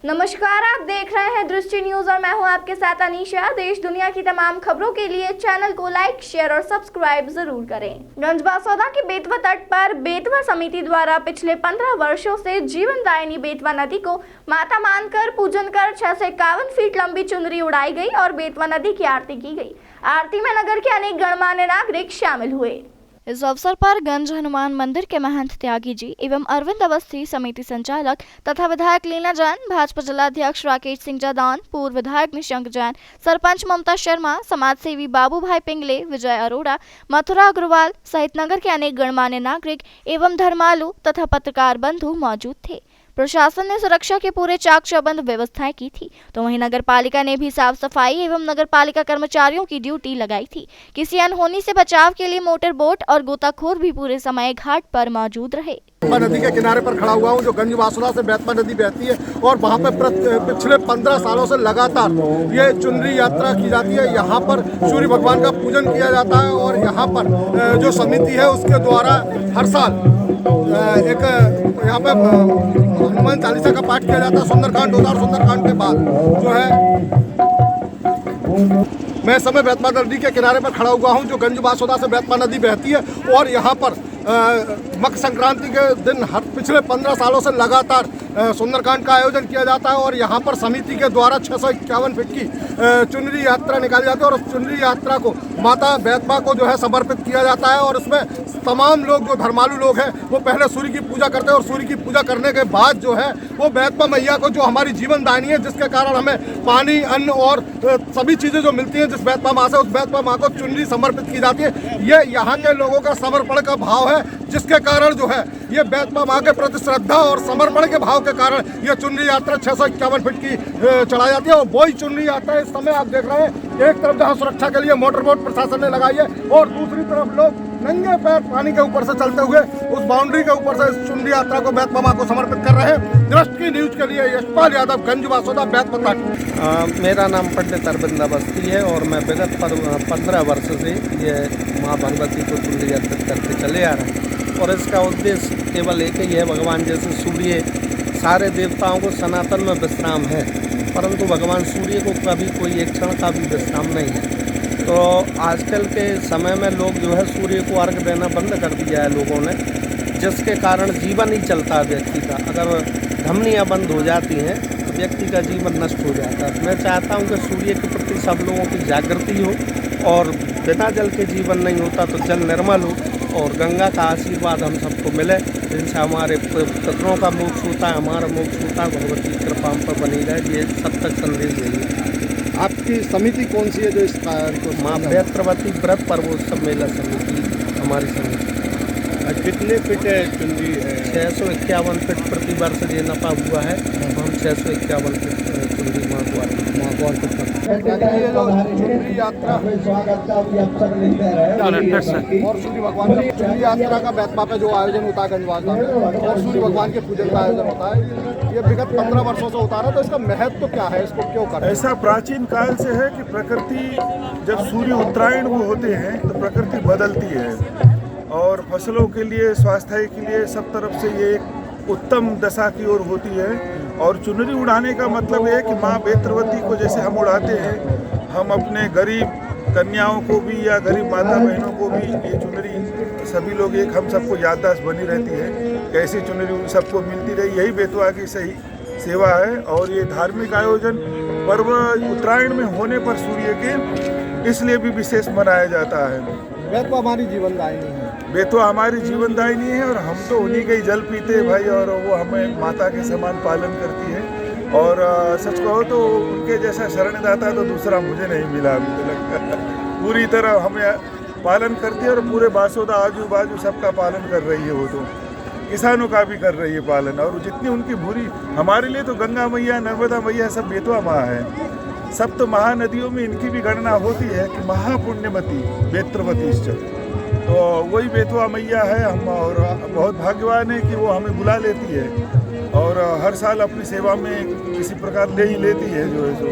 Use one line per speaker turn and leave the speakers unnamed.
नमस्कार, आप देख रहे हैं दृष्टि न्यूज और मैं हूं आपके साथ अनीशा। देश दुनिया की तमाम खबरों के लिए चैनल को लाइक, शेयर और सब्सक्राइब जरूर करें। गंजबासौदा के बेतवा तट पर बेतवा समिति द्वारा पिछले 15 वर्षों से जीवनदायिनी बेतवा नदी को माता मानकर पूजन कर 651 फीट लंबी चुनरी उड़ाई गई और बेतवा नदी की आरती की गई। आरती में नगर के अनेक गणमान्य नागरिक शामिल हुए। इस अवसर पर गंज हनुमान मंदिर के महंत त्यागी जी एवं अरविंद अवस्थी, समिति संचालक तथा विधायक लीना जैन, भाजपा जिलाध्यक्ष राकेश सिंह जादौन, पूर्व विधायक निशंक जैन, सरपंच ममता शर्मा, समाजसेवी बाबू भाई पिंगले, विजय अरोड़ा, मथुरा अग्रवाल सहित नगर के अनेक गणमान्य नागरिक एवं धर्मालु तथा पत्रकार बंधु मौजूद थे। प्रशासन ने सुरक्षा के पूरे चाक चौबंद व्यवस्थाएं की थी, तो वहीं नगर पालिका ने भी साफ सफाई एवं नगर पालिका कर्मचारियों की ड्यूटी लगाई थी। किसी अनहोनी से बचाव के लिए मोटर बोट और गोताखोर भी पूरे समय घाट पर मौजूद रहे।
नदी के किनारे पर खड़ा हुआ हूँ, जो गंजबासौदा से बेतवा नदी बहती है और वहाँ पे पिछले 15 सालों से लगातार ये चुनरी यात्रा की जाती है। यहाँ पर सूर्य भगवान का पूजन किया जाता है और यहाँ पर जो समिति है उसके द्वारा हर साल एक यहाँ पे हनुमान चालीसा का पाठ किया जाता है। सुंदरकांड होता है और सुंदरकांड के बाद जो है मैं समय बेतवा नदी के किनारे पर खड़ा हुआ हूँ, जो गंजबासौदा से बेतवा नदी बहती है और यहाँ पर मकर संक्रांति के दिन पिछले 15 सालों से लगातार सुंदरकांड का आयोजन किया जाता है और यहाँ पर समिति के द्वारा 651 फीट की चुनरी यात्रा निकाली जाती है और उस चुनरी यात्रा को माता बेतवा को जो है समर्पित किया जाता है। और उसमें तमाम लोग जो धर्मालु लोग हैं वो पहले सूर्य की पूजा करते हैं और सूर्य की पूजा करने के बाद जो है वो बेतवा मैया को, जो हमारी जीवन दायिनी है, जिसके कारण हमें पानी, अन्न और सभी चीज़ें जो मिलती हैं जिस बेतवा माँ से, उस बेतवा माँ को चुनरी समर्पित की जाती है। ये यहाँ के लोगों का समर्पण का भाव है, जिसके कारण जो है ये बेतवा माँ के प्रति श्रद्धा और समर्पण के भाव के कारण ये चुनरी यात्रा 651 फीट की चढ़ाई जाती है। और वही चुनरी यात्रा इस समय आप देख रहे हैं, एक तरफ जहाँ सुरक्षा के लिए मोटर बोट प्रशासन ने लगाई है और दूसरी तरफ लोग नंगे पैर पानी के ऊपर से चलते हुए उस बाउंड्री के ऊपर से इस चुनरी यात्रा को बेतवा माँ को समर्पित कर रहे हैं। दृष्टि न्यूज के लिए यशपाल यादव, गंजबासौदा, बेतवा तट।
मेरा नाम पंडित अरविंद अवस्थी है और मैं विगत 15 वर्ष से ये माँ भगवती को चुनरी अर्पित करके चले आ रहे हैं। और इसका उद्देश्य केवल एक ही है, भगवान जैसे सूर्य सारे देवताओं को सनातन में विश्राम है, परंतु भगवान सूर्य को कभी कोई एक क्षण का भी विश्राम नहीं है। तो आजकल के समय में लोग जो है सूर्य को अर्घ देना बंद कर दिया है लोगों ने, जिसके कारण जीवन ही चलता है व्यक्ति का। अगर धमनियाँ बंद हो जाती हैं तो व्यक्ति का जीवन नष्ट हो जाता है। मैं चाहता हूँ कि सूर्य के प्रति सब लोगों की जागृति हो और बिना जल के जीवन नहीं होता, तो जल निर्मल हो और गंगा का आशीर्वाद हम सबको मिले, जिनसे हमारे पितरों का मोक्ष होता है, हमारा मोक्ष होता है। भगवती की कृपा हम पर बनी रहे, ये सब तक संदेश यही।
आपकी समिति कौन सी है जो इस कार्य को?
माँ बेत्रवती व्रत पर्वोत्सव मेला समिति हमारी समिति।
कितने फीट है चुनरी?
651 फीट प्रति वर्ष ये नफा हुआ है। हम 651 फीट चुनरी माँ को अर्पित करते
हैं। चुनरी यात्रा और सूर्य भगवान का चुनरी यात्रा का बेतवा पे जो आयोजन होता है गंजबासौदा में, और सूर्य भगवान के पूजन का आयोजन होता है, ये विगत 15 वर्षों से होता रहा। तो इसका महत्व तो क्या है, इसको क्यों करते हैं?
ऐसा प्राचीन काल से है कि प्रकृति जब सूर्य उत्तरायण को होते हैं तो प्रकृति बदलती है और फसलों के लिए, स्वास्थ्य के लिए, सब तरफ से ये एक उत्तम दशा की ओर होती है। और चुनरी उड़ाने का मतलब है कि माँ बेत्रवती को जैसे हम उड़ाते हैं, हम अपने गरीब कन्याओं को भी या गरीब माता बहनों को भी ये चुनरी, सभी लोग एक हम सबको याददाश्त बनी रहती है, कैसी चुनरी उन सबको मिलती रही। यही बेतवा की सही सेवा है। और ये धार्मिक आयोजन पर्व उत्तरायण में होने पर सूर्य के इसलिए भी विशेष मनाया जाता है।
बेतवा हमारी जीवन दायिनी है।
बेतवा हमारी जीवन दायिनी है और हम तो उन्हीं के ही जल पीते हैं भाई, और वो हमें माता के समान पालन करती है। और सच कहो तो उनके जैसा शरणदाता तो दूसरा मुझे नहीं मिला अभी तक। पूरी तरह हमें पालन करती है और पूरे बासौदा आजू बाजू सबका पालन कर रही है। वो तो किसानों का भी कर रही है पालन। और जितनी उनकी भूरी, हमारे लिए तो गंगा मैया, नर्मदा मैया सब बेतवा माँ है। सप्त महानदियों में इनकी भी गणना होती है कि महापुण्यमती बेत्रवतीश्च, तो वही बेतवा मैया है हम। और बहुत भाग्यवान है कि वो हमें बुला लेती है और हर साल अपनी सेवा में किसी प्रकार ले ही लेती है जो है सो।